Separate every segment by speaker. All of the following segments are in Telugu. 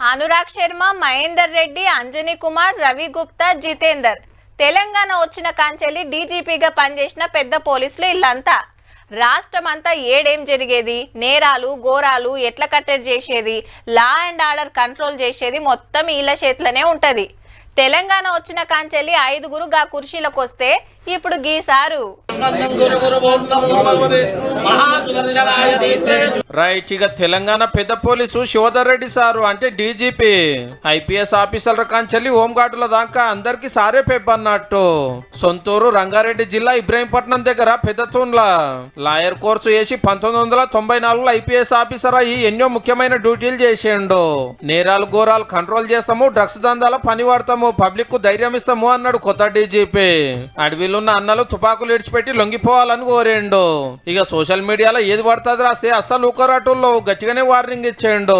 Speaker 1: అనురాగ్ శర్మ, మహేందర్ రెడ్డి, అంజనీ కుమార్, రవి గుప్తా, జితేందర్ తెలంగాణ వచ్చిన కాంచెల్లి డీజీపీగా పనిచేసిన పెద్ద పోలీసులు ఇల్లంతా. రాష్ట్రం అంతా ఏడేం జరిగేది, నేరాలు ఘోరాలు ఎట్లా కట్టడి చేసేది, లా అండ్ ఆర్డర్ కంట్రోల్ చేసేది మొత్తం వీళ్ళ చేతిలోనే ఉంటది. తెలంగాణ వచ్చిన కాంచెల్లి 5గురు గా కుర్చీలకు వస్తే ఇప్పుడు గీసారు.
Speaker 2: రైట్. ఇక తెలంగాణ పెద్ద పోలీసు శివధర్ రెడ్డి సారు అంటే డీజీపీ ఐపీఎస్ ఆఫీసర్ల కాంచెల్లి హోంగార్డుల దాకా అందరికి సారే పెబ్బన్నట్టు. సొంతూరు రంగారెడ్డి జిల్లా ఇబ్రహీంపట్నం దగ్గర పెద్దతూన్ల లాయర్ కోర్సు చేసి 1994లో ఐపీఎస్ ఆఫీసర్ అయ్యి ఎన్నో ముఖ్యమైన డ్యూటీలు చేసిండు. నేరాలు ఘోరాలు కంట్రోల్ చేస్తాము, డ్రగ్స్ దందాల పని వాడతాము, పబ్లిక్ కు ధైర్యం ఇస్తాము అన్నాడు కొత్త డీజీపీ. అడవిలున్న అన్నలు తుపాకులు ఇడిచిపెట్టి లొంగిపోవాలని కోరిండు. ఇక సోషల్ మీడియాలో ఏది పడుతుంది రాస్తే అస్సలు ఊకరాటుల్లో గట్టిగానే వార్నింగ్ ఇచ్చేయండు.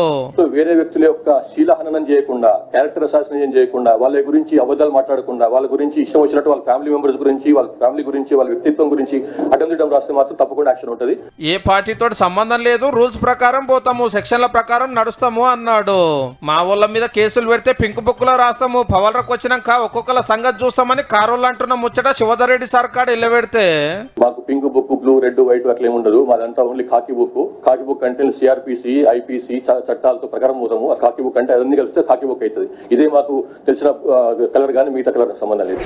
Speaker 3: వేరే వ్యక్తుల యొక్క శీలహననం చేయకుండా, క్యారెక్టర్ అసాసినేషన్ చేయకుండా, వాళ్ళ గురించి అబద్ధాలు మాట్లాడకుండా, వాళ్ళ గురించి ఇష్టం వచ్చినట్టు వాళ్ళ ఫ్యామిలీ మెంబర్స్ గురించి, వాళ్ళ ఫ్యామిలీ గురించి, వాళ్ళ వ్యక్తిత్వం గురించి అటెండ్ రాస్తే మాత్రం తప్పకుండా యాక్షన్ ఉంటుంది.
Speaker 2: ఏ పార్టీతో సంబంధం లేదు, రూల్స్ ప్రకారం పోతాము, సెక్షన్ల ప్రకారం నడుస్తాము అన్నాడు. మా వాళ్ళ మీద కేసులు పెడితే పింక్ బుక్ లో రాస్తాము, పవర్లకు వచ్చినాక ఒక్కొక్కల సంగతి చూస్తామని కారోళ్ళు అంటున్న ముచ్చట శివధర్ రెడ్డి సర్కార్ ఎల్లబెడితే
Speaker 3: మాకు pink book, blue, red, white అట్లా ఏముండదు. మాదంతా ఓన్లీ కాకి బుక్. కాకి బుక్ అంటే సిఆర్పిసి, ఐపీసీ చట్టాలతో ప్రకారం పోతాము. ఆ కాకి బుక్ అంటే అన్ని కలిస్తే కాకి బుక్ అవుతుంది. ఇదే మాకు తెలిసిన కలర్ కానీ మిగతా కలర్ సంబంధం లేదు.